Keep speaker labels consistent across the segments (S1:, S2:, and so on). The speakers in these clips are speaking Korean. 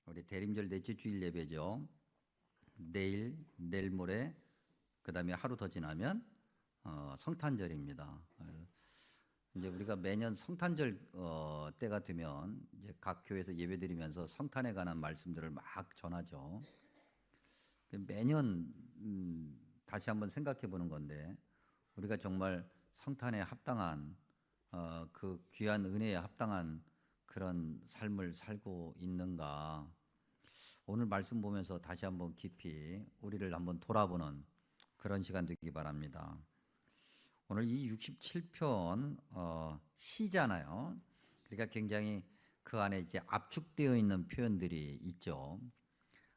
S1: 우리 대림절 넷째 주일 예배죠. 내일 모레 그다음에 하루 더 지나면 성탄절입니다. 이제 우리가 매년 성탄절 때가 되면 이제 각 교회에서 예배드리면서 성탄에 관한 말씀들을 막 전하죠. 매년 다시 한번 생각해 보는 건데 우리가 정말 성탄에 합당한 그 귀한 은혜에 합당한 그런 삶을 살고 있는가? 오늘 말씀 보면서 다시 한번 깊이 우리를 한번 돌아보는 그런 시간 되기 바랍니다. 오늘 이 67편 시잖아요. 그러니까 굉장히 그 안에 이제 압축되어 있는 표현들이 있죠.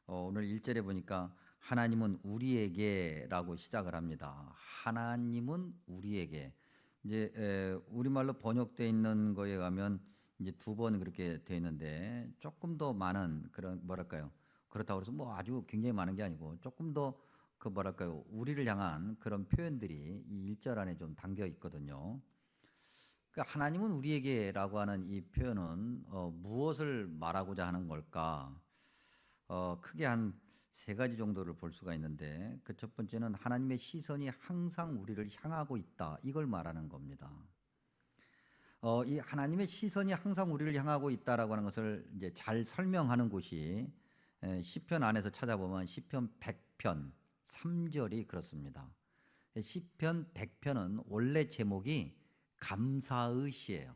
S1: 오늘 1절에 보니까 하나님은 우리에게라고 시작을 합니다. 하나님은 우리에게. 이제 우리말로 번역되어 있는 거에 가면 이제 두 번 그렇게 되어 있는데 조금 더 많은 그런 뭐랄까요? 그렇다고 해서 뭐 아주 굉장히 많은 게 아니고 조금 더 그 뭐랄까요? 우리를 향한 그런 표현들이 이 1절 안에 좀 담겨 있거든요. 그러니까 하나님은 우리에게라고 하는 이 표현은 무엇을 말하고자 하는 걸까? 크게 한 세 가지 정도를 볼 수가 있는데 그 첫 번째는 하나님의 시선이 항상 우리를 향하고 있다. 이걸 말하는 겁니다. 이 하나님의 시선이 항상 우리를 향하고 있다라고 하는 것을 이제 잘 설명하는 곳이 시편 안에서 찾아보면 시편 100편 3절이 그렇습니다. 시편 100편은 원래 제목이 감사의 시예요.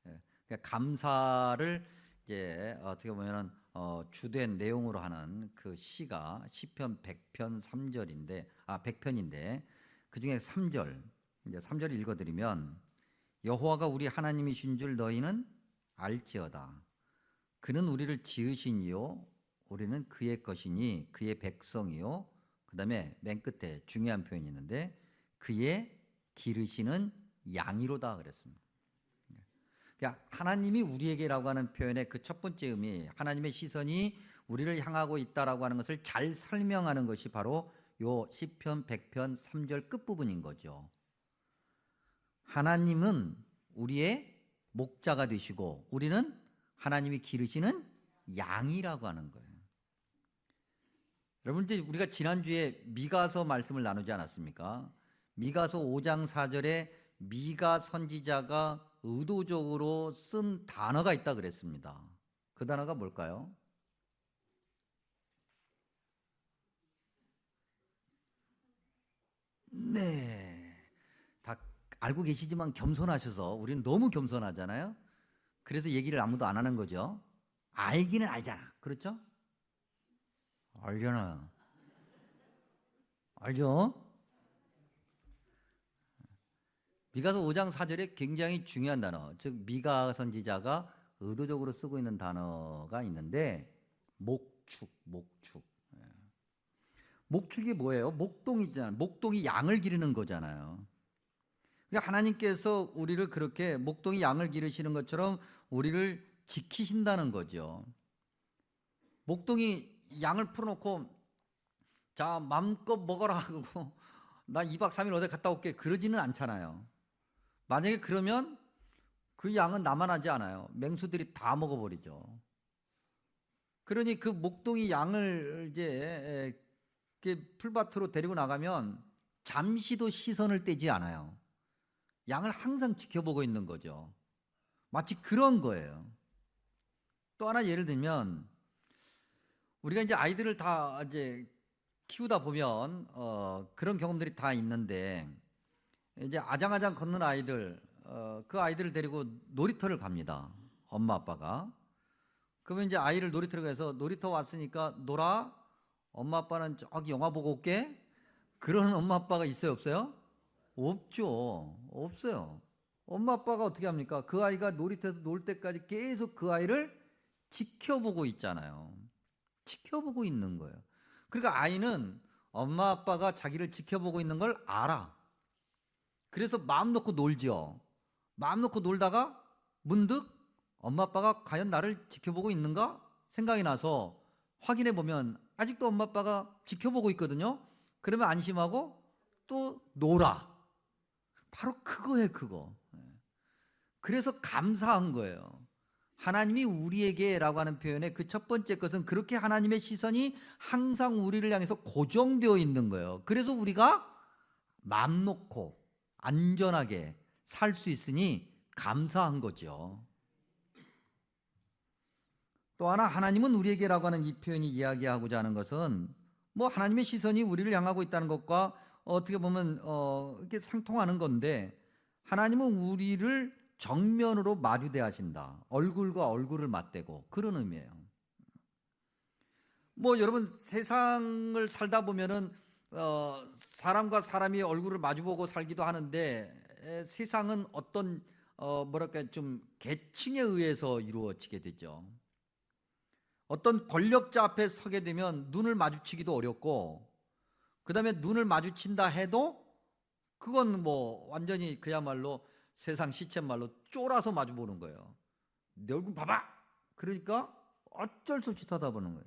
S1: 그러니까 감사를 이제 어떻게 보면은 주된 내용으로 하는 그 시가 시편 100편 3절인데 100편인데 그중에 3절 이제 3절 읽어드리면 여호와가 우리 하나님이신 줄 너희는 알지어다. 그는 우리를 지으신 이요 우리는 그의 것이니 그의 백성이요. 그 다음에 맨 끝에 중요한 표현이 있는데 그의 기르시는 양이로다 그랬습니다. 그러니까 하나님이 우리에게라고 하는 표현의 그 첫 번째 의미, 하나님의 시선이 우리를 향하고 있다라고 하는 것을 잘 설명하는 것이 바로 요 시편 100편 3절 끝부분인 거죠. 하나님은 우리의 목자가 되시고 우리는 하나님이 기르시는 양이라고 하는 거예요. 여러분 이제 우리가 지난주에 미가서 말씀을 나누지 않았습니까? 미가서 5장 4절에 미가 선지자가 의도적으로 쓴 단어가 있다 그랬습니다. 그 단어가 뭘까요? 네. 다 알고 계시지만 겸손하셔서 우리는 너무 겸손하잖아요. 그래서 얘기를 아무도 안 하는 거죠. 알기는 알잖아. 그렇죠? 알잖아. 알죠? 미가서 5장 4절에 굉장히 중요한 단어, 즉 미가 선지자가 의도적으로 쓰고 있는 단어가 있는데 목축. 예. 목축이 뭐예요? 목동이잖아요. 목동이 양을 기르는 거잖아요. 그러니까 하나님께서 우리를 그렇게 목동이 양을 기르시는 것처럼 우리를 지키신다는 거죠. 목동이 양을 풀어놓고 자 마음껏 먹어라 하고 나 2박 3일 어디 갔다 올게 그러지는 않잖아요. 만약에 그러면 그 양은 남아나지 않아요. 맹수들이 다 먹어버리죠. 그러니 그 목동이 양을 이제 풀밭으로 데리고 나가면 잠시도 시선을 떼지 않아요. 양을 항상 지켜보고 있는 거죠. 마치 그런 거예요. 또 하나 예를 들면 우리가 이제 아이들을 다 이제 키우다 보면 그런 경험들이 다 있는데 이제 아장아장 걷는 아이들 그 아이들을 데리고 놀이터를 갑니다. 엄마 아빠가. 그러면 이제 아이를 놀이터로 가서 놀이터 왔으니까 놀아. 엄마 아빠는 저기 영화 보고 올게. 그러는 엄마 아빠가 있어요, 없어요? 없죠. 없어요. 엄마 아빠가 어떻게 합니까? 그 아이가 놀이터에서 놀 때까지 계속 그 아이를 지켜보고 있잖아요. 지켜보고 있는 거예요. 그러니까 아이는 엄마 아빠가 자기를 지켜보고 있는 걸 알아. 그래서 마음 놓고 놀죠. 마음 놓고 놀다가 문득 엄마 아빠가 과연 나를 지켜보고 있는가 생각이 나서 확인해 보면 아직도 엄마 아빠가 지켜보고 있거든요. 그러면 안심하고 또 놀아. 바로 그거예요, 그거. 그래서 감사한 거예요. 하나님이 우리에게라고 하는 표현의 그 첫 번째 것은 그렇게 하나님의 시선이 항상 우리를 향해서 고정되어 있는 거예요. 그래서 우리가 마음 놓고 안전하게 살 수 있으니 감사한 거죠. 또 하나, 하나님은 우리에게라고 하는 이 표현이 이야기하고자 하는 것은 뭐 하나님의 시선이 우리를 향하고 있다는 것과 어떻게 보면 이렇게 상통하는 건데, 하나님은 우리를 정면으로 마주대하신다. 얼굴과 얼굴을 맞대고, 그런 의미예요. 뭐 여러분, 세상을 살다 보면은 사람과 사람이 얼굴을 마주보고 살기도 하는데, 세상은 어떤 뭐랄까 좀 계층에 의해서 이루어지게 되죠. 어떤 권력자 앞에 서게 되면 눈을 마주치기도 어렵고, 그 다음에 눈을 마주친다 해도 그건 뭐 완전히 그야말로 세상 시쳇말로 쫄아서 마주보는 거예요. 내 얼굴 봐봐! 그러니까 어쩔 수 없이 쳐다보는 거예요.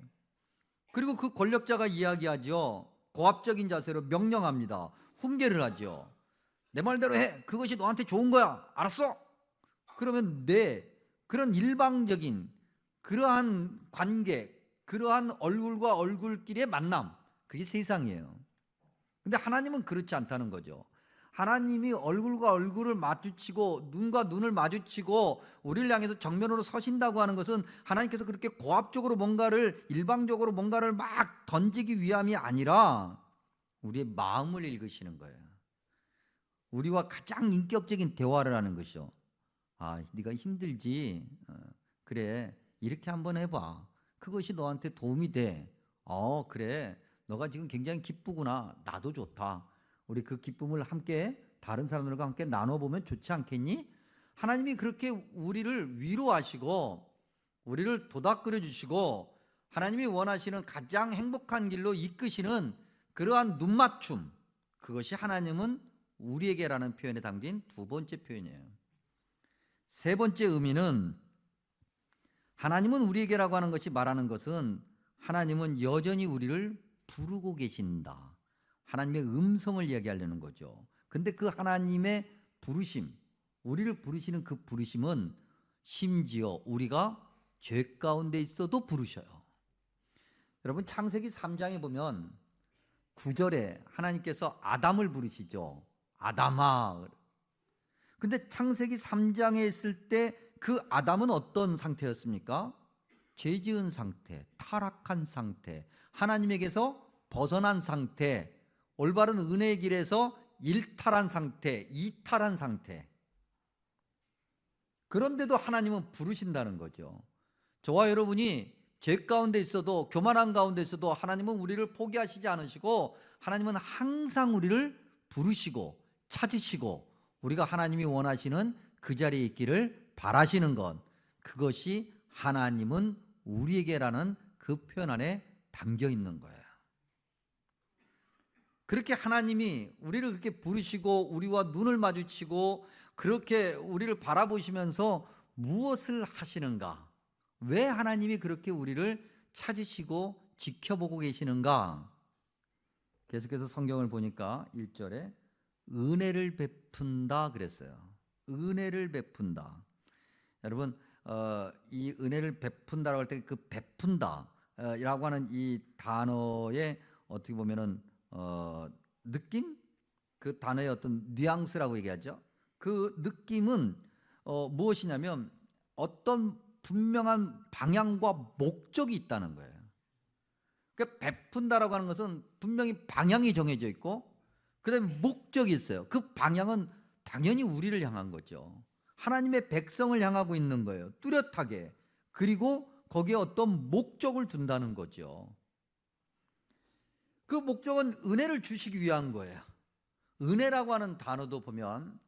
S1: 그리고 그 권력자가 이야기하죠. 고압적인 자세로 명령합니다. 훈계를 하죠. 내 말대로 해. 그것이 너한테 좋은 거야. 알았어? 그러면 그런 일방적인 그러한 관계, 그러한 얼굴과 얼굴끼리의 만남, 그게 세상이에요. 근데 하나님은 그렇지 않다는 거죠. 하나님이 얼굴과 얼굴을 마주치고 눈과 눈을 마주치고 우리를 향해서 정면으로 서신다고 하는 것은 하나님께서 그렇게 고압적으로 뭔가를, 일방적으로 뭔가를 막 던지기 위함이 아니라 우리의 마음을 읽으시는 거예요. 우리와 가장 인격적인 대화를 하는 것이죠. 아, 네가 힘들지? 그래, 이렇게 한번 해봐. 그것이 너한테 도움이 돼. 그래, 너가 지금 굉장히 기쁘구나. 나도 좋다. 우리 그 기쁨을 함께 다른 사람들과 함께 나눠보면 좋지 않겠니? 하나님이 그렇게 우리를 위로하시고 우리를 도닥거려 주시고 하나님이 원하시는 가장 행복한 길로 이끄시는 그러한 눈맞춤, 그것이 하나님은 우리에게라는 표현에 담긴 두 번째 표현이에요. 세 번째 의미는, 하나님은 우리에게라고 하는 것이 말하는 것은 하나님은 여전히 우리를 부르고 계신다. 하나님의 음성을 이야기하려는 거죠. 근데 그 하나님의 부르심, 우리를 부르시는 그 부르심은 심지어 우리가 죄 가운데 있어도 부르셔요. 여러분, 창세기 3장에 보면 9절에 하나님께서 아담을 부르시죠. 아담아. 근데 창세기 3장에 있을 때 그 아담은 어떤 상태였습니까? 죄 지은 상태, 타락한 상태, 하나님에게서 벗어난 상태, 올바른 은혜의 길에서 일탈한 상태, 이탈한 상태. 그런데도 하나님은 부르신다는 거죠. 저와 여러분이 죄 가운데 있어도, 교만한 가운데 있어도 하나님은 우리를 포기하시지 않으시고 하나님은 항상 우리를 부르시고 찾으시고 우리가 하나님이 원하시는 그 자리에 있기를 바라시는 것, 그것이 하나님은 우리에게라는 그 표현 안에 담겨 있는 거예요. 그렇게 하나님이 우리를 그렇게 부르시고 우리와 눈을 마주치고 그렇게 우리를 바라보시면서 무엇을 하시는가? 왜 하나님이 그렇게 우리를 찾으시고 지켜보고 계시는가? 계속해서 성경을 보니까 1절에 은혜를 베푼다 그랬어요. 은혜를 베푼다. 여러분, 이 은혜를 베푼다라고 할 때 그 베푼다 라고 하는 이 단어의 어떻게 보면은 느낌? 그 단어의 어떤 뉘앙스라고 얘기하죠. 그 느낌은 무엇이냐면 어떤 분명한 방향과 목적이 있다는 거예요. 그러니까 베푼다라고 하는 것은 분명히 방향이 정해져 있고 그다음에 목적이 있어요. 그 방향은 당연히 우리를 향한 거죠. 하나님의 백성을 향하고 있는 거예요. 뚜렷하게. 그리고 거기에 어떤 목적을 둔다는 거죠. 그 목적은 은혜를 주시기 위한 거예요. 은혜라고 하는 단어도 보면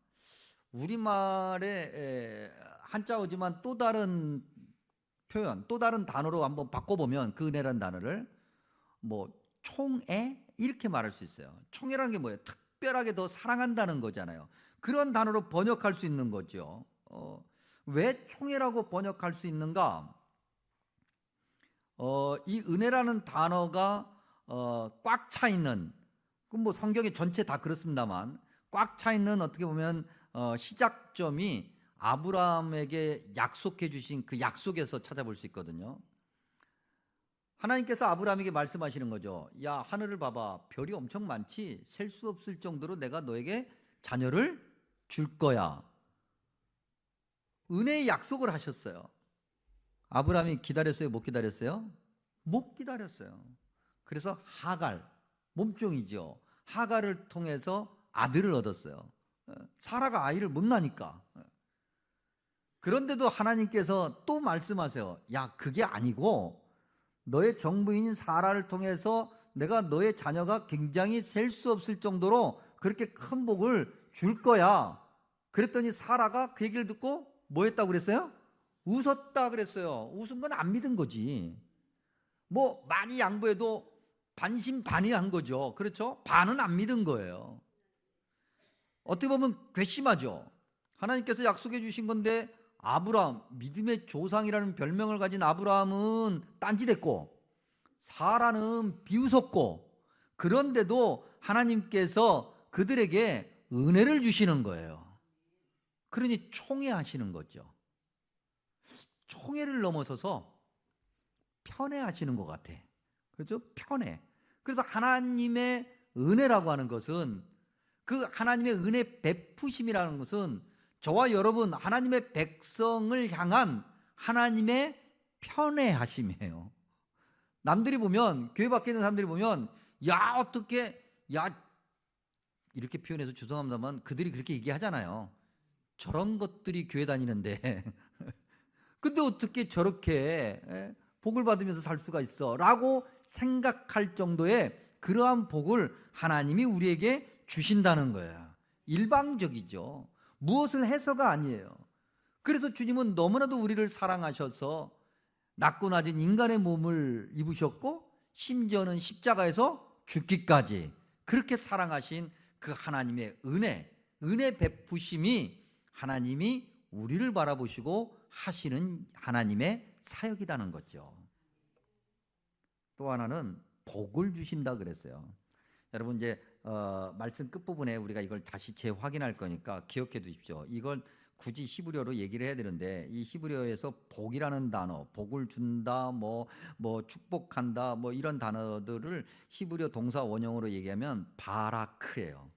S1: 우리말의 한자어지만 또 다른 표현, 또 다른 단어로 한번 바꿔보면 그 은혜라는 단어를 뭐 총애 이렇게 말할 수 있어요. 총애라는 게 뭐예요? 특별하게 더 사랑한다는 거잖아요. 그런 단어로 번역할 수 있는 거죠. 왜 총애라고 번역할 수 있는가? 이 은혜라는 단어가 꽉 차 있는, 뭐 성경의 전체 다 그렇습니다만 꽉 차 있는 어떻게 보면 시작점이 아브라함에게 약속해 주신 그 약속에서 찾아볼 수 있거든요. 하나님께서 아브라함에게 말씀하시는 거죠. 야, 하늘을 봐봐. 별이 엄청 많지? 셀 수 없을 정도로 내가 너에게 자녀를 줄 거야. 은혜의 약속을 하셨어요. 아브라함이 기다렸어요? 못 기다렸어요? 못 기다렸어요. 그래서 하갈, 몸종이죠. 하갈을 통해서 아들을 얻었어요. 사라가 아이를 못 낳으니까. 그런데도 하나님께서 또 말씀하세요. 야, 그게 아니고 너의 정부인 사라를 통해서 내가 너의 자녀가 굉장히 셀 수 없을 정도로 그렇게 큰 복을 줄 거야. 그랬더니 사라가 그 얘기를 듣고 뭐 했다고 그랬어요? 웃었다 그랬어요. 웃은 건 안 믿은 거지. 뭐 많이 양보해도 반신반의한 거죠. 그렇죠? 반은 안 믿은 거예요. 어떻게 보면 괘씸하죠. 하나님께서 약속해 주신 건데 아브라함, 믿음의 조상이라는 별명을 가진 아브라함은 딴짓했고 사라는 비웃었고, 그런데도 하나님께서 그들에게 은혜를 주시는 거예요. 그러니 총애하시는 거죠. 총애를 넘어서서 편애하시는 것 같아. 그렇죠? 편애. 그래서 하나님의 은혜라고 하는 것은, 그 하나님의 은혜 베푸심이라는 것은 저와 여러분 하나님의 백성을 향한 하나님의 편애하심이에요. 남들이 보면, 교회 밖에 있는 사람들이 보면, 야, 어떻게, 야, 이렇게 표현해서 죄송합니다만 그들이 그렇게 얘기하잖아요. 저런 것들이 교회 다니는데 근데 어떻게 저렇게 복을 받으면서 살 수가 있어? 라고 생각할 정도의 그러한 복을 하나님이 우리에게 주신다는 거예요. 일방적이죠. 무엇을 해서가 아니에요. 그래서 주님은 너무나도 우리를 사랑하셔서 낮고 낮은 인간의 몸을 입으셨고, 심지어는 십자가에서 죽기까지 그렇게 사랑하신 그 하나님의 은혜 베푸심이 하나님이 우리를 바라보시고 하시는 하나님의 사역이라는 거죠. 또 하나는 복을 주신다 그랬어요. 여러분 이제 말씀 끝부분에 우리가 이걸 다시 재확인할 거니까 기억해 두십시오. 이걸 굳이 히브리어로 얘기를 해야 되는데, 이 히브리어에서 복이라는 단어, 복을 준다, 뭐 축복한다, 뭐 이런 단어들을 히브리어 동사 원형으로 얘기하면 바라크예요.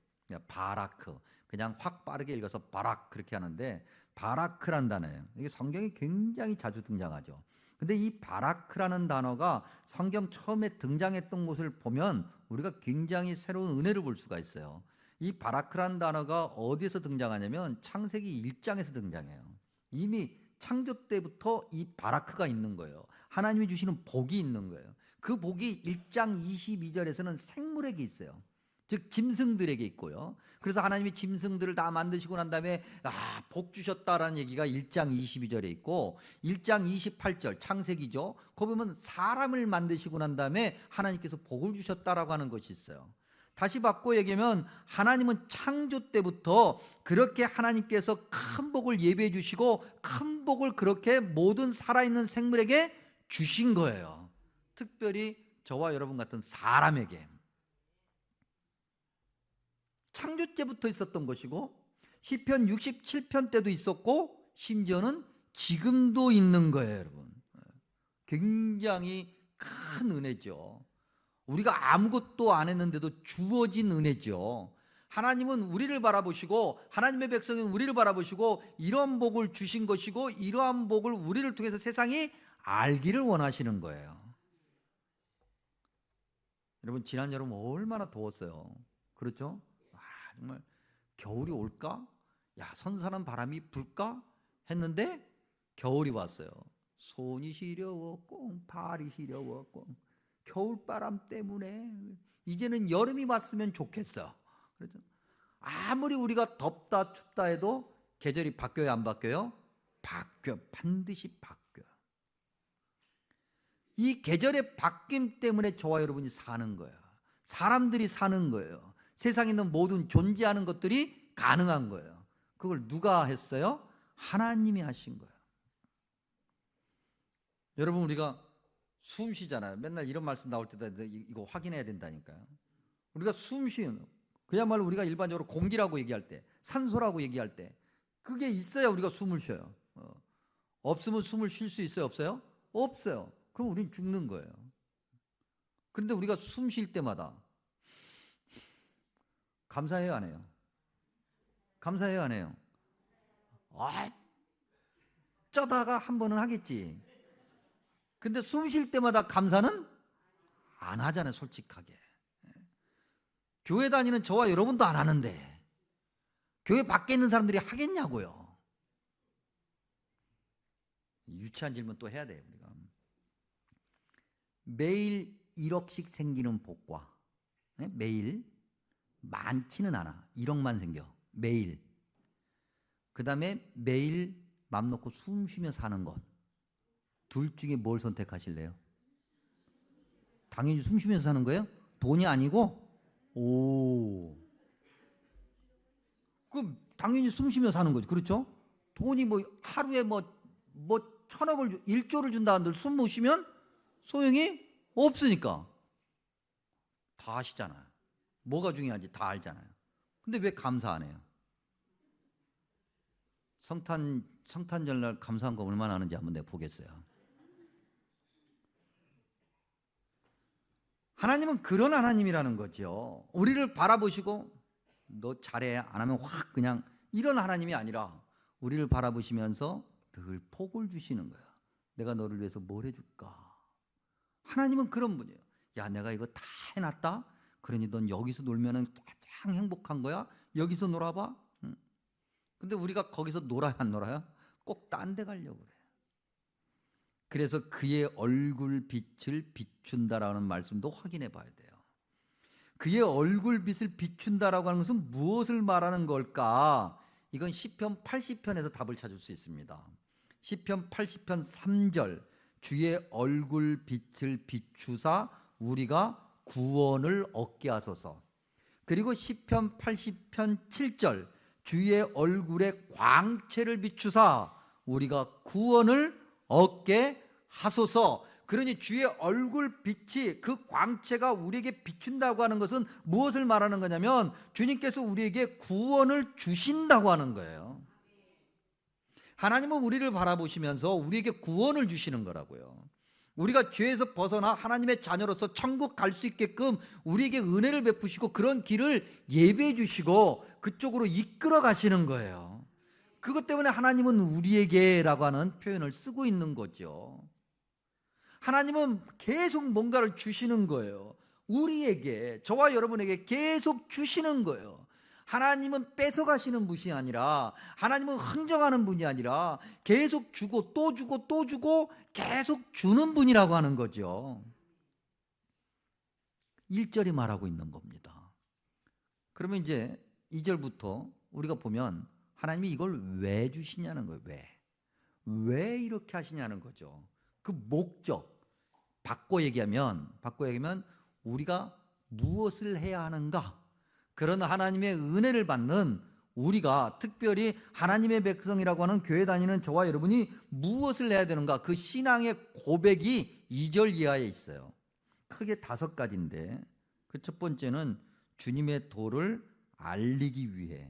S1: 바라크. 그냥 확 빠르게 읽어서 바락 그렇게 하는데, 바라크란 단어예요. 이게 성경에 굉장히 자주 등장하죠. 근데 이 바라크라는 단어가 성경 처음에 등장했던 곳을 보면 우리가 굉장히 새로운 은혜를 볼 수가 있어요. 이 바라크라는 단어가 어디에서 등장하냐면 창세기 1장에서 등장해요. 이미 창조 때부터 이 바라크가 있는 거예요. 하나님이 주시는 복이 있는 거예요. 그 복이 1장 22절에서는 생물에게 있어요. 즉 짐승들에게 있고요. 그래서 하나님이 짐승들을 다 만드시고 난 다음에 복 주셨다라는 얘기가 1장 22절에 있고, 1장 28절 창세기죠. 거기 보면 사람을 만드시고 난 다음에 하나님께서 복을 주셨다라고 하는 것이 있어요. 다시 바꿔 얘기하면 하나님은 창조 때부터 그렇게 하나님께서 큰 복을 예비해 주시고 큰 복을 그렇게 모든 살아있는 생물에게 주신 거예요. 특별히 저와 여러분 같은 사람에게. 창조 때부터 있었던 것이고, 시편 67편 때도 있었고, 심지어는 지금도 있는 거예요, 여러분. 굉장히 큰 은혜죠. 우리가 아무것도 안 했는데도 주어진 은혜죠. 하나님은 우리를 바라보시고, 하나님의 백성은 우리를 바라보시고 이러한 복을 주신 것이고, 이러한 복을 우리를 통해서 세상이 알기를 원하시는 거예요. 여러분, 지난 여름 얼마나 더웠어요. 그렇죠? 정말 겨울이 올까? 야, 선선한 바람이 불까? 했는데 겨울이 왔어요. 손이 시려워 꽁, 발이 시려워 꽁. 겨울바람 때문에 이제는 여름이 왔으면 좋겠어. 그렇죠? 아무리 우리가 덥다 춥다 해도 계절이 바뀌어요, 안 바뀌어요? 바뀌어. 반드시 바뀌어. 이 계절의 바뀜 때문에 저와 여러분이 사는 거예요. 사람들이 사는 거예요. 세상에 있는 모든 존재하는 것들이 가능한 거예요. 그걸 누가 했어요? 하나님이 하신 거예요. 여러분, 우리가 숨 쉬잖아요. 맨날 이런 말씀 나올 때마다 이거 확인해야 된다니까요. 우리가 숨 쉬는, 그야말로 우리가 일반적으로 공기라고 얘기할 때, 산소라고 얘기할 때, 그게 있어야 우리가 숨을 쉬어요. 없으면 숨을 쉴 수 있어요? 없어요? 없어요. 그럼 우린 죽는 거예요. 그런데 우리가 숨 쉴 때마다 감사해요, 안 해요? 감사해요, 안 해요? 어쩌다가 한 번은 하겠지. 근데 숨 쉴 때마다 감사는 안 하잖아요, 솔직하게. 교회 다니는 저와 여러분도 안 하는데 교회 밖에 있는 사람들이 하겠냐고요. 유치한 질문 또 해야 돼요, 우리가. 매일 1억씩 생기는 복과, 매일 많지는 않아, 1억만 생겨 매일. 그 다음에 매일 맘 놓고 숨 쉬며 사는 것, 둘 중에 뭘 선택하실래요? 당연히 숨 쉬면서 사는 거예요? 돈이 아니고? 그럼 당연히 숨 쉬며 사는 거죠. 그렇죠? 돈이 뭐 하루에 뭐 1,000억을 1조를 준다 한들 숨 못 쉬면 소용이 없으니까. 다 아시잖아요. 뭐가 중요한지 다 알잖아요. 근데 왜 감사 안 해요? 성탄절날 감사한 거 얼마나 하는지 한번 내가 보겠어요. 하나님은 그런 하나님이라는 거죠. 우리를 바라보시고 너 잘해 안 하면 확 그냥 이런 하나님이 아니라 우리를 바라보시면서 늘 복을 주시는 거야. 내가 너를 위해서 뭘 해줄까? 하나님은 그런 분이에요. 야, 내가 이거 다 해놨다. 그러니 넌 여기서 놀면은 가장 행복한 거야. 여기서 놀아봐. 근데 우리가 거기서 놀아야 안 놀아요? 꼭 딴 데 가려고 그래. 그래서 그의 얼굴 빛을 비춘다라는 말씀도 확인해 봐야 돼요. 그의 얼굴 빛을 비춘다라고 하는 것은 무엇을 말하는 걸까? 이건 시편 80편에서 답을 찾을 수 있습니다. 시편 80편 3절, 주의 얼굴 빛을 비추사 우리가 구원을 얻게 하소서. 그리고 시편 80편 7절, 주의 얼굴에 광채를 비추사 우리가 구원을 얻게 하소서. 그러니 주의 얼굴 빛이, 그 광채가 우리에게 비춘다고 하는 것은 무엇을 말하는 거냐면 주님께서 우리에게 구원을 주신다고 하는 거예요. 하나님은 우리를 바라보시면서 우리에게 구원을 주시는 거라고요. 우리가 죄에서 벗어나 하나님의 자녀로서 천국 갈 수 있게끔 우리에게 은혜를 베푸시고 그런 길을 예배해 주시고 그쪽으로 이끌어 가시는 거예요. 그것 때문에 하나님은 우리에게라고 하는 표현을 쓰고 있는 거죠. 하나님은 계속 뭔가를 주시는 거예요. 우리에게, 저와 여러분에게 계속 주시는 거예요. 하나님은 뺏어가시는 분이 아니라, 하나님은 흥정하는 분이 아니라 계속 주고 또 주고 또 주고 계속 주는 분이라고 하는 거죠. 1절이 말하고 있는 겁니다. 그러면 이제 2절부터 우리가 보면 하나님이 이걸 왜 주시냐는 거예요. 왜 이렇게 하시냐는 거죠. 그 목적, 바꿔 얘기하면 우리가 무엇을 해야 하는가? 그런 하나님의 은혜를 받는 우리가, 특별히 하나님의 백성이라고 하는 교회 다니는 저와 여러분이 무엇을 해야 되는가? 그 신앙의 고백이 2절 이하에 있어요. 크게 5가지인데 그 첫 번째는 주님의 도를 알리기 위해.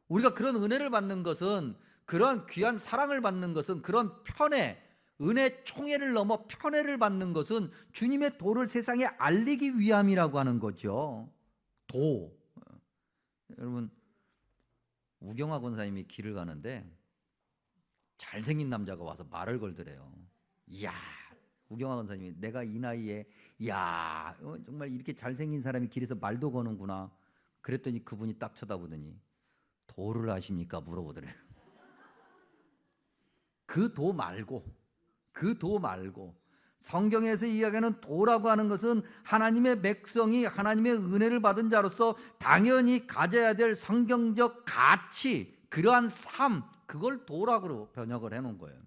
S1: 우리가 그런 은혜를 받는 것은, 그러한 귀한 사랑을 받는 것은, 그런 편애, 은혜 총회를 넘어 편애를 받는 것은 주님의 도를 세상에 알리기 위함이라고 하는 거죠. 도. 여러분, 우경화 권사님이 길을 가는데 잘생긴 남자가 와서 말을 걸더래요. 이야, 우경화 권사님이, 내가 이 나이에 이야, 정말 이렇게 잘생긴 사람이 길에서 말도 거는구나. 그랬더니 그분이 딱 쳐다보더니 도를 아십니까? 물어보더래요. 그 도 말고 성경에서 이야기하는 도라고 하는 것은 하나님의 백성이 하나님의 은혜를 받은 자로서 당연히 가져야 될 성경적 가치, 그러한 삶, 그걸 도라고 번역을 해놓은 거예요.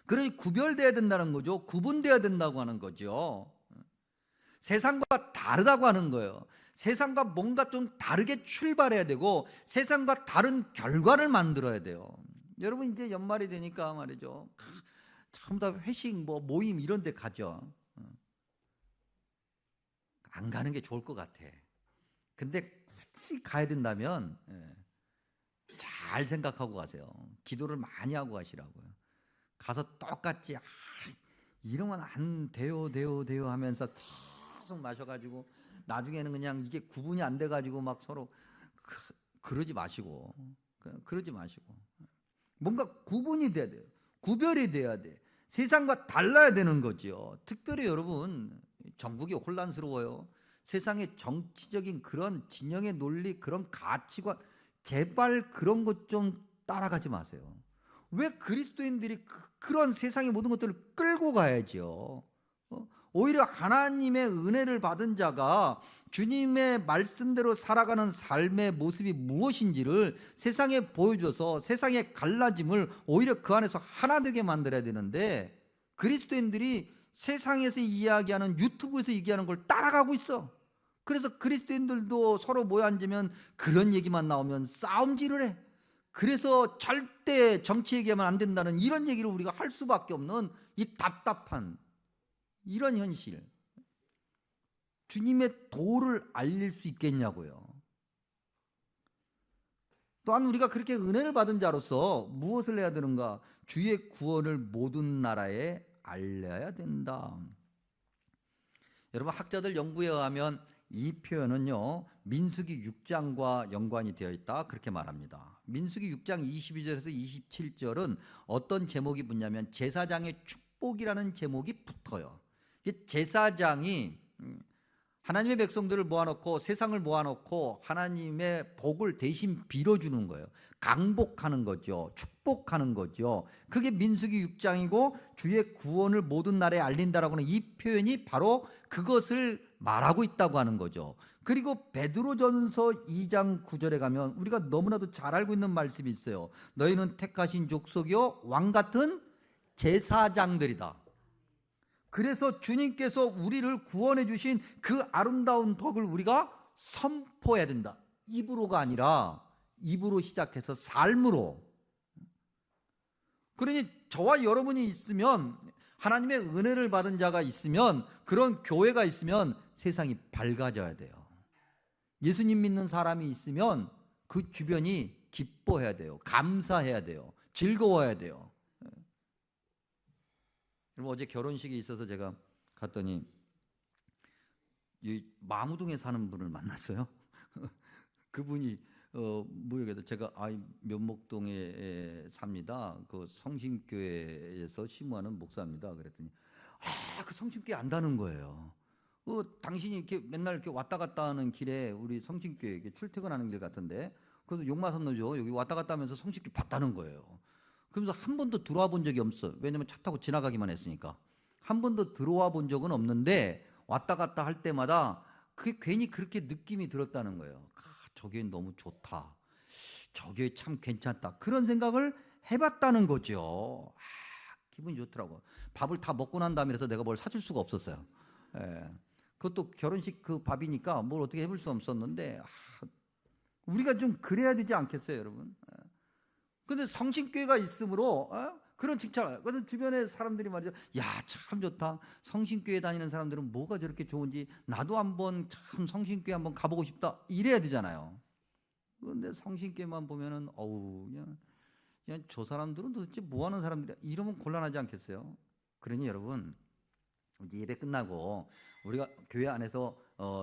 S1: 그러니 구별돼야 된다는 거죠. 구분돼야 된다고 하는 거죠. 세상과 다르다고 하는 거예요. 세상과 뭔가 좀 다르게 출발해야 되고 세상과 다른 결과를 만들어야 돼요. 여러분, 이제 연말이 되니까 말이죠, 전부 다 회식, 모임 이런 데 가죠. 안 가는 게 좋을 것 같아. 근데 굳이 가야 된다면 잘 생각하고 가세요. 기도를 많이 하고 가시라고요. 가서 똑같이 이러면 안 돼요 하면서 계속 마셔가지고 나중에는 그냥 이게 구분이 안 돼가지고 막 서로 그러지 마시고 뭔가 구분이 돼야 돼요. 구별이 돼야 돼. 세상과 달라야 되는 거죠. 특별히 여러분, 전국이 혼란스러워요. 세상의 정치적인 그런 진영의 논리, 그런 가치관, 제발 그런 것 좀 따라가지 마세요. 왜 그리스도인들이 그런 세상의 모든 것들을 끌고 가야죠. 오히려 하나님의 은혜를 받은 자가 주님의 말씀대로 살아가는 삶의 모습이 무엇인지를 세상에 보여줘서 세상의 갈라짐을 오히려 그 안에서 하나 되게 만들어야 되는데, 그리스도인들이 세상에서 이야기하는, 유튜브에서 얘기하는 걸 따라가고 있어. 그래서 그리스도인들도 서로 모여 앉으면 그런 얘기만 나오면 싸움질을 해. 그래서 절대 정치 얘기하면 안 된다는 이런 얘기를 우리가 할 수밖에 없는 이 답답한 이런 현실. 주님의 도를 알릴 수 있겠냐고요. 또한 우리가 그렇게 은혜를 받은 자로서 무엇을 해야 되는가? 주의 구원을 모든 나라에 알려야 된다. 여러분, 학자들 연구에 의하면 이 표현은요, 민수기 6장과 연관이 되어 있다, 그렇게 말합니다. 민수기 6장 22절에서 27절은 어떤 제목이 붙냐면 제사장의 축복이라는 제목이 붙어요. 제사장이 하나님의 백성들을 모아놓고, 세상을 모아놓고 하나님의 복을 대신 빌어주는 거예요. 강복하는 거죠. 축복하는 거죠. 그게 민수기 6장이고 주의 구원을 모든 나라에 알린다라고 하는 이 표현이 바로 그것을 말하고 있다고 하는 거죠. 그리고 베드로전서 2장 9절에 가면 우리가 너무나도 잘 알고 있는 말씀이 있어요. 너희는 택하신 족속이요 왕 같은 제사장들이다. 그래서 주님께서 우리를 구원해 주신 그 아름다운 덕을 우리가 선포해야 된다. 입으로가 아니라 입으로 시작해서 삶으로. 그러니 저와 여러분이 있으면, 하나님의 은혜를 받은 자가 있으면, 그런 교회가 있으면 세상이 밝아져야 돼요. 예수님 믿는 사람이 있으면 그 주변이 기뻐해야 돼요. 감사해야 돼요. 즐거워야 돼요. 여러분, 어제 결혼식이 있어서 제가 갔더니 이 마무동에 사는 분을 만났어요. 그분이 뭐예요? 제가 면목동에 삽니다. 그 성심교회에서 심우하는 목사입니다. 그랬더니 그 성심교회 안다는 거예요. 당신이 이렇게 맨날 이렇게 왔다 갔다 하는 길에 우리 성심교회 이렇게 출퇴근하는 길 같은데, 그래서 용마산로죠. 여기 왔다 갔다 하면서 성심교회 봤다는 거예요. 그러면서 한 번도 들어와 본 적이 없어. 왜냐면 차 타고 지나가기만 했으니까. 한 번도 들어와 본 적은 없는데 왔다 갔다 할 때마다 그게 괜히 그렇게 느낌이 들었다는 거예요. 저 교회 너무 좋다. 저 교회 참 괜찮다. 그런 생각을 해봤다는 거죠. 기분이 좋더라고. 밥을 다 먹고 난 다음에 그래서 내가 뭘 사줄 수가 없었어요. 그것도 결혼식 그 밥이니까 뭘 어떻게 해볼 수 없었는데, 우리가 좀 그래야 되지 않겠어요, 여러분? 근데 성신교회가 있으므로 그런 칭찬을. 그래서 주변에 사람들이 말이죠. 야, 참 좋다. 성신교회 다니는 사람들은 뭐가 저렇게 좋은지 나도 한번 참 성신교회 한번 가보고 싶다. 이래야 되잖아요. 그런데 성신교회만 보면은 그냥 저 사람들은 도대체 뭐 하는 사람들이야? 이러면 곤란하지 않겠어요? 그러니 여러분, 이제 예배 끝나고 우리가 교회 안에서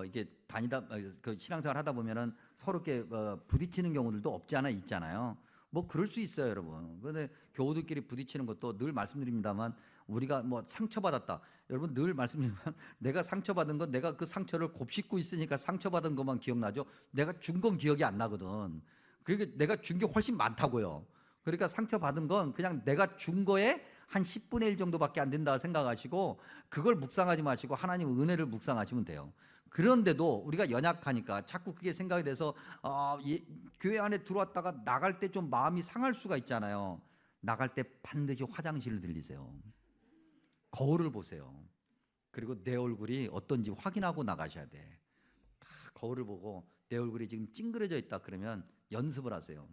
S1: 이게 다니다 그 신앙생활 하다 보면은 서로 이렇게 부딪히는 경우들도 없지 않아 있잖아요. 뭐 그럴 수 있어요, 여러분. 그런데 교우들끼리 부딪히는 것도 늘 말씀드립니다만, 우리가 뭐 상처받았다. 여러분, 늘 말씀드리지만 내가 상처받은 건 내가 그 상처를 곱씹고 있으니까 상처받은 것만 기억나죠. 내가 준 건 기억이 안 나거든. 그게 내가 준 게 훨씬 많다고요. 그러니까 상처받은 건 그냥 내가 준 거에 한 10분의 1 정도밖에 안 된다 생각하시고 그걸 묵상하지 마시고 하나님 은혜를 묵상하시면 돼요. 그런데도 우리가 연약하니까 자꾸 그게 생각이 돼서 교회 안에 들어왔다가 나갈 때 좀 마음이 상할 수가 있잖아요. 나갈 때 반드시 화장실을 들리세요. 거울을 보세요. 그리고 내 얼굴이 어떤지 확인하고 나가셔야 돼. 거울을 보고 내 얼굴이 지금 찡그려져 있다 그러면 연습을 하세요.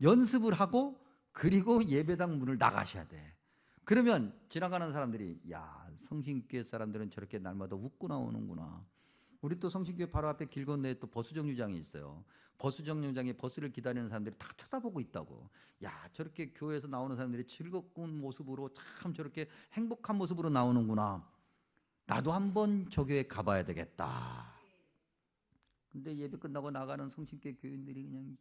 S1: 연습을 하고 그리고 예배당 문을 나가셔야 돼. 그러면 지나가는 사람들이 야, 성신교회 사람들은 저렇게 날마다 웃고 나오는구나. 우리 또 성신교회 바로 앞에 길 건너에 또 버스 정류장이 있어요. 버스 정류장에 버스를 기다리는 사람들이 다 쳐다보고 있다고. 야, 저렇게 교회에서 나오는 사람들이 즐거운 모습으로 참 저렇게 행복한 모습으로 나오는구나. 나도 한번 저 교회 가봐야 되겠다. 근데 예배 끝나고 나가는 성신교회 교인들이 그냥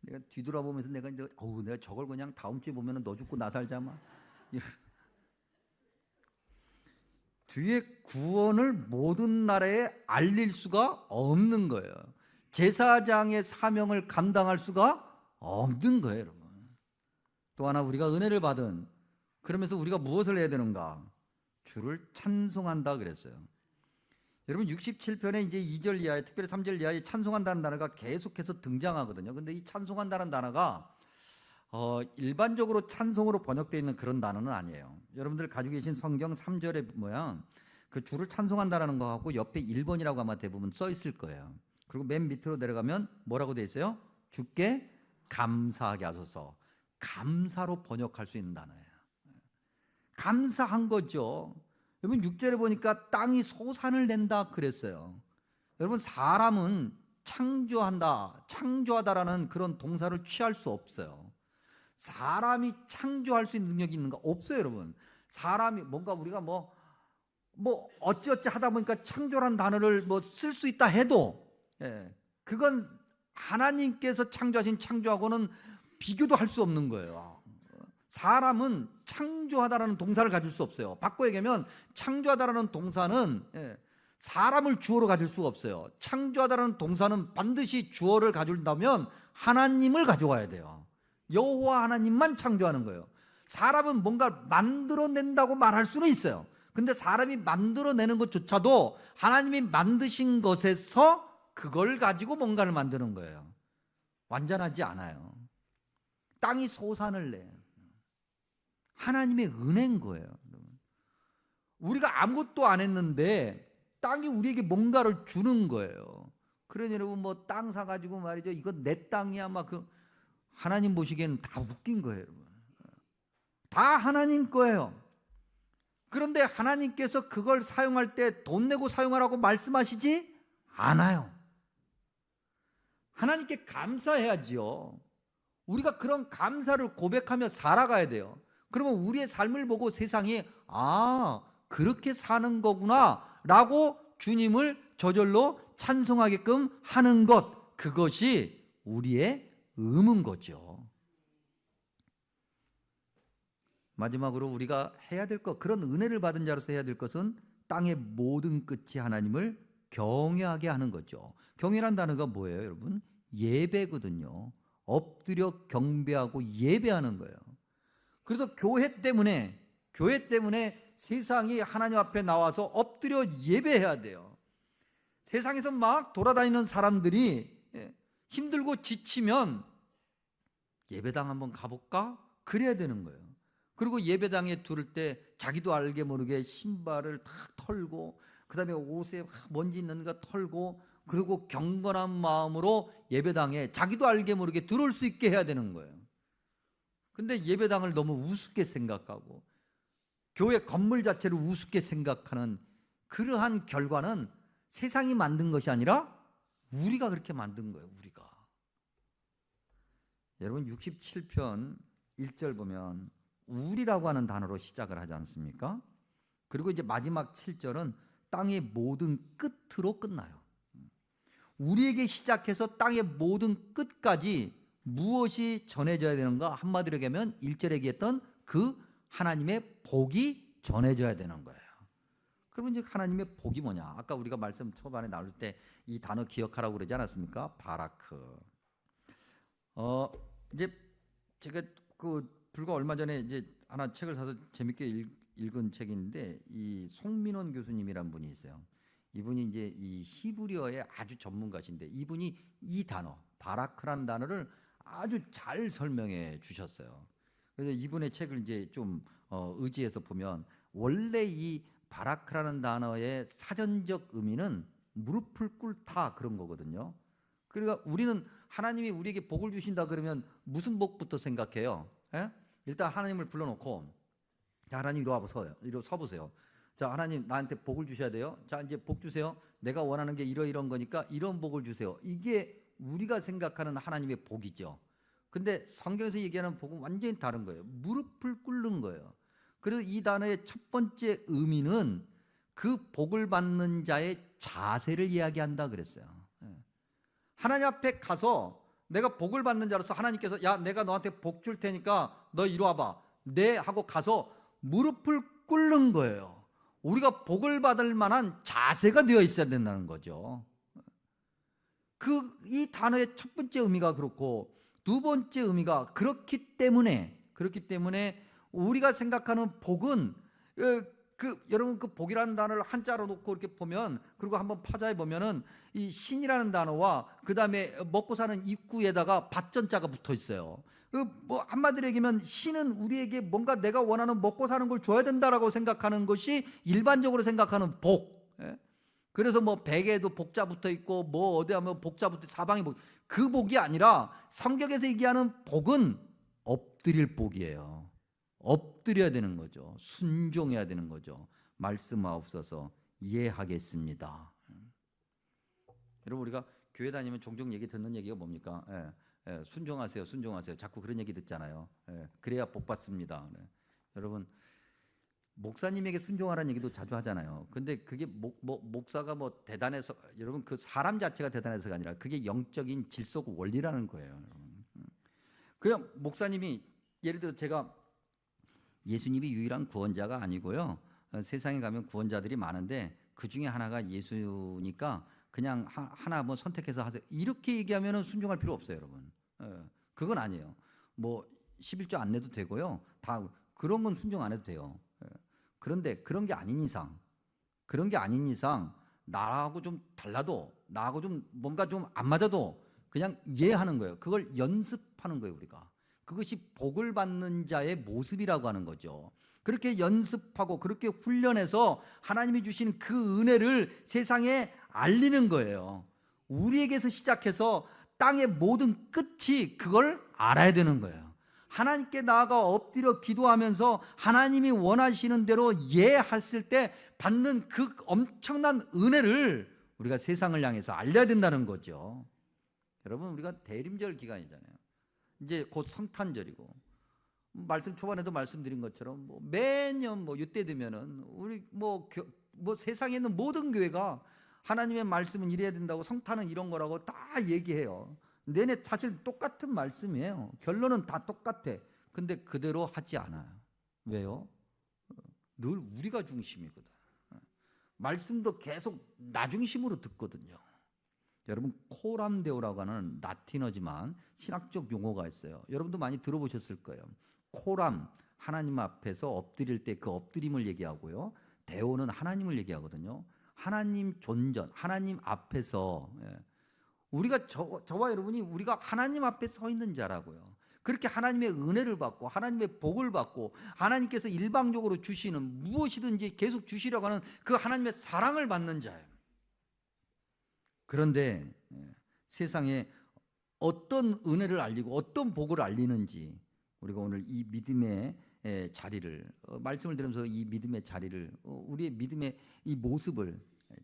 S1: 내가 뒤돌아보면서 내가 이제 내가 저걸 그냥 다음 주에 보면은 너 죽고 나 살자 막 뒤에 구원을 모든 나라에 알릴 수가 없는 거예요. 제사장의 사명을 감당할 수가 없는 거예요, 여러분. 또 하나 우리가 은혜를 받은, 그러면서 우리가 무엇을 해야 되는가? 주를 찬송한다 그랬어요. 여러분 67편에 이제 2절 이하에, 특별히 3절 이하에 찬송한다는 단어가 계속해서 등장하거든요. 근데 이 찬송한다는 단어가 일반적으로 찬송으로 번역되어 있는 그런 단어는 아니에요. 여러분들 가지고 계신 성경 3절에 보면 그 주를 찬송한다라는 거하고 옆에 1번이라고 아마 대부분 써 있을 거예요. 그리고 맨 밑으로 내려가면 뭐라고 되어 있어요? 주께 감사하게 하소서. 감사로 번역할 수 있는 단어예요. 감사한 거죠. 여러분 6절에 보니까 땅이 소산을 낸다 그랬어요. 여러분 사람은 창조한다, 창조하다라는 그런 동사를 취할 수 없어요. 사람이 창조할 수 있는 능력이 있는가? 없어요, 여러분. 사람이 뭔가 우리가 뭐 어찌어찌 하다 보니까 창조라는 단어를 쓸 수 있다 해도 그건 하나님께서 창조하신 창조하고는 비교도 할 수 없는 거예요. 사람은 창조하다라는 동사를 가질 수 없어요. 바꿔 얘기하면 창조하다라는 동사는 사람을 주어로 가질 수가 없어요. 창조하다라는 동사는 반드시 주어를 가진다면 하나님을 가져와야 돼요. 여호와 하나님만 창조하는 거예요. 사람은 뭔가 만들어낸다고 말할 수는 있어요. 근데 사람이 만들어내는 것조차도 하나님이 만드신 것에서 그걸 가지고 뭔가를 만드는 거예요. 완전하지 않아요. 땅이 소산을 내. 하나님의 은혜인 거예요. 우리가 아무것도 안 했는데 땅이 우리에게 뭔가를 주는 거예요. 그러니 여러분 땅 사가지고 말이죠. 이건 내 땅이야 막 하나님 보시기에는 다 웃긴 거예요, 여러분. 다 하나님 거예요. 그런데 하나님께서 그걸 사용할 때 돈 내고 사용하라고 말씀하시지 않아요. 하나님께 감사해야지요. 우리가 그런 감사를 고백하며 살아가야 돼요. 그러면 우리의 삶을 보고 세상이 그렇게 사는 거구나 라고 주님을 저절로 찬송하게끔 하는 것, 그것이 우리의 의무인 거죠. 마지막으로 우리가 해야 될 것, 그런 은혜를 받은 자로서 해야 될 것은 땅의 모든 끝이 하나님을 경외하게 하는 거죠. 경외란 단어가 뭐예요, 여러분? 예배거든요. 엎드려 경배하고 예배하는 거예요. 그래서 교회 때문에 세상이 하나님 앞에 나와서 엎드려 예배해야 돼요. 세상에서 막 돌아다니는 사람들이 힘들고 지치면 예배당 한번 가볼까? 그래야 되는 거예요. 그리고 예배당에 두를 때 자기도 알게 모르게 신발을 탁 털고 그다음에 옷에 먼지 있는 거 털고 그리고 경건한 마음으로 예배당에 자기도 알게 모르게 들어올 수 있게 해야 되는 거예요. 근데 예배당을 너무 우습게 생각하고 교회 건물 자체를 우습게 생각하는 그러한 결과는 세상이 만든 것이 아니라 우리가 그렇게 만든 거예요. 우리가. 여러분 67편 1절 보면 우리라고 하는 단어로 시작을 하지 않습니까? 그리고 이제 마지막 7절은 땅의 모든 끝으로 끝나요. 우리에게 시작해서 땅의 모든 끝까지 무엇이 전해져야 되는가? 한마디로 얘기하면 1절에 얘기했던 그 하나님의 복이 전해져야 되는 거예요. 그러면 이제 하나님의 복이 뭐냐? 아까 우리가 말씀 초반에 나올 때 이 단어 기억하라고 그러지 않았습니까? 바라크. 이제 제가 불과 얼마 전에 이제 하나 책을 사서 재밌게 읽은 책인데 이 송민원 교수님이란 분이 있어요. 이분이 이제 이 히브리어의 아주 전문가신데 이분이 이 단어 바라크라는 단어를 아주 잘 설명해 주셨어요. 그래서 이분의 책을 이제 좀 의지해서 보면 원래 이 바라크라는 단어의 사전적 의미는 무릎을 꿇다 그런 거거든요. 그러니까 우리는 하나님이 우리에게 복을 주신다 그러면 무슨 복부터 생각해요? 일단 하나님을 불러놓고 자 하나님 이리 와보세요. 이리 서보세요. 자 하나님 나한테 복을 주셔야 돼요. 자 이제 복 주세요. 내가 원하는 게 이런 거니까 이런 복을 주세요. 이게 우리가 생각하는 하나님의 복이죠. 근데 성경에서 얘기하는 복은 완전히 다른 거예요. 무릎을 꿇는 거예요. 그래서 이 단어의 첫 번째 의미는 그 복을 받는 자의 자세를 이야기한다 그랬어요. 하나님 앞에 가서 내가 복을 받는 자로서 하나님께서 야 내가 너한테 복 줄 테니까 너 이리 와봐. 네 하고 가서 무릎을 꿇는 거예요. 우리가 복을 받을 만한 자세가 되어 있어야 된다는 거죠. 이 단어의 첫 번째 의미가 그렇고 두 번째 의미가 그렇기 때문에 우리가 생각하는 복은 여러분 그 복이라는 단어를 한자로 놓고 이렇게 보면 그리고 한번 파자해 보면은 이 신이라는 단어와 그 다음에 먹고 사는 입구에다가 밭전자가 붙어 있어요. 뭐 한마디로 얘기하면 신은 우리에게 뭔가 내가 원하는 먹고 사는 걸 줘야 된다라고 생각하는 것이 일반적으로 생각하는 복. 그래서 뭐 베개에도 복자 붙어 있고 뭐 어디 하면 복자 붙어 사방에 복. 그 복이 아니라 성경에서 얘기하는 복은 엎드릴 복이에요. 엎드려야 되는 거죠. 순종해야 되는 거죠. 말씀하옵소서 이해하겠습니다. 여러분 우리가 교회 다니면 종종 얘기 듣는 얘기가 뭡니까? 순종하세요. 순종하세요. 자꾸 그런 얘기 듣잖아요. 그래야 복 받습니다. 여러분 목사님에게 순종하라는 얘기도 자주 하잖아요. 근데 그게 목사가 뭐 대단해서 여러분 그 사람 자체가 대단해서가 아니라 그게 영적인 질서고 원리라는 거예요. 그냥 목사님이 예를 들어 제가 예수님이 유일한 구원자가 아니고요. 세상에 가면 구원자들이 많은데 그 중에 하나가 예수니까 그냥 하나 뭐 선택해서 하세요. 이렇게 얘기하면 순종할 필요 없어요, 여러분. 그건 아니에요. 뭐 11조 안 내도 되고요. 다 그런 건 순종 안 해도 돼요. 그런데 그런 게 아닌 이상 나하고 좀 달라도 나하고 좀 뭔가 좀 안 맞아도 그냥 이해하는 거예요. 그걸 연습하는 거예요, 우리가. 그것이 복을 받는 자의 모습이라고 하는 거죠. 그렇게 연습하고 그렇게 훈련해서 하나님이 주신 그 은혜를 세상에 알리는 거예요. 우리에게서 시작해서 땅의 모든 끝이 그걸 알아야 되는 거예요. 하나님께 나아가 엎드려 기도하면서 하나님이 원하시는 대로 예했을 때 받는 그 엄청난 은혜를 우리가 세상을 향해서 알려야 된다는 거죠. 여러분 우리가 대림절 기간이잖아요. 이제 곧 성탄절이고 말씀 초반에도 말씀드린 것처럼 뭐 매년 뭐 이때 되면은 우리 뭐 세상에 있는 모든 교회가 하나님의 말씀은 이래야 된다고 성탄은 이런 거라고 다 얘기해요. 내내 사실 똑같은 말씀이에요. 결론은 다 똑같아. 근데 그대로 하지 않아요. 왜요? 늘 우리가 중심이거든. 말씀도 계속 나 중심으로 듣거든요. 여러분 코람데오라고 하는 라틴어지만 신학적 용어가 있어요. 여러분도 많이 들어보셨을 거예요. 코람 하나님 앞에서 엎드릴 때 그 엎드림을 얘기하고요. 데오는 하나님을 얘기하거든요. 하나님 존전, 하나님 앞에서 우리가 저와 여러분이 우리가 하나님 앞에 서 있는 자라고요. 그렇게 하나님의 은혜를 받고 하나님의 복을 받고 하나님께서 일방적으로 주시는 무엇이든지 계속 주시려고 하는 그 하나님의 사랑을 받는 자예요. 그런데 세상에 어떤 은혜를 알리고 어떤 복을 알리는지 우리가 오늘 이 믿음의 자리를 말씀을 들으면서 이 믿음의 자리를 우리의 믿음의 이 모습을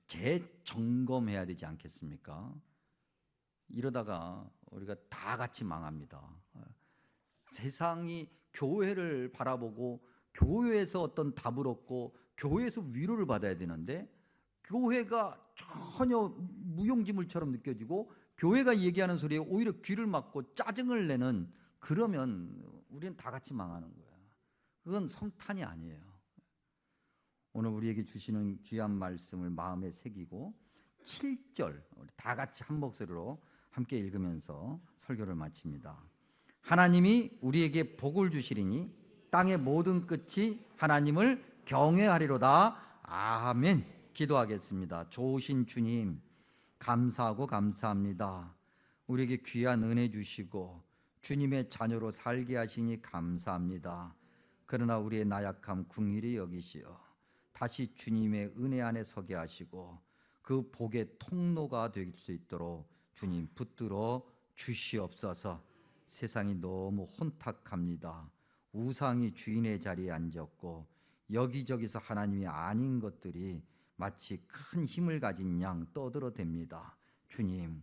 S1: 재점검해야 되지 않겠습니까? 이러다가 우리가 다 같이 망합니다. 세상이 교회를 바라보고 교회에서 어떤 답을 얻고 교회에서 위로를 받아야 되는데 교회가 전혀 무용지물처럼 느껴지고 교회가 얘기하는 소리에 오히려 귀를 막고 짜증을 내는 그러면 우리는 다 같이 망하는 거야. 그건 성탄이 아니에요. 오늘 우리에게 주시는 귀한 말씀을 마음에 새기고 7절 우리 다 같이 한 목소리로 함께 읽으면서 설교를 마칩니다. 하나님이 우리에게 복을 주시리니 땅의 모든 끝이 하나님을 경외하리로다. 아멘. 기도하겠습니다. 좋으신 주님 감사하고 감사합니다. 우리에게 귀한 은혜 주시고 주님의 자녀로 살게 하시니 감사합니다. 그러나 우리의 나약함 긍휼히 여기시어 다시 주님의 은혜 안에 서게 하시고 그 복의 통로가 될 수 있도록 주님 붙들어 주시옵소서. 세상이 너무 혼탁합니다. 우상이 주인의 자리에 앉았고 여기저기서 하나님이 아닌 것들이 마치 큰 힘을 가진 양 떠들어댑니다. 주님,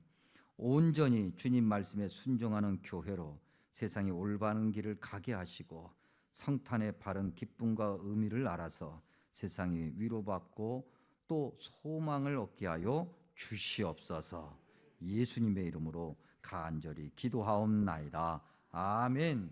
S1: 온전히 주님 말씀에 순종하는 교회로 세상의 올바른 길을 가게 하시고 성탄의 바른 기쁨과 의미를 알아서 세상이 위로받고 또 소망을 얻게 하여 주시옵소서. 예수님의 이름으로 간절히 기도하옵나이다. 아멘.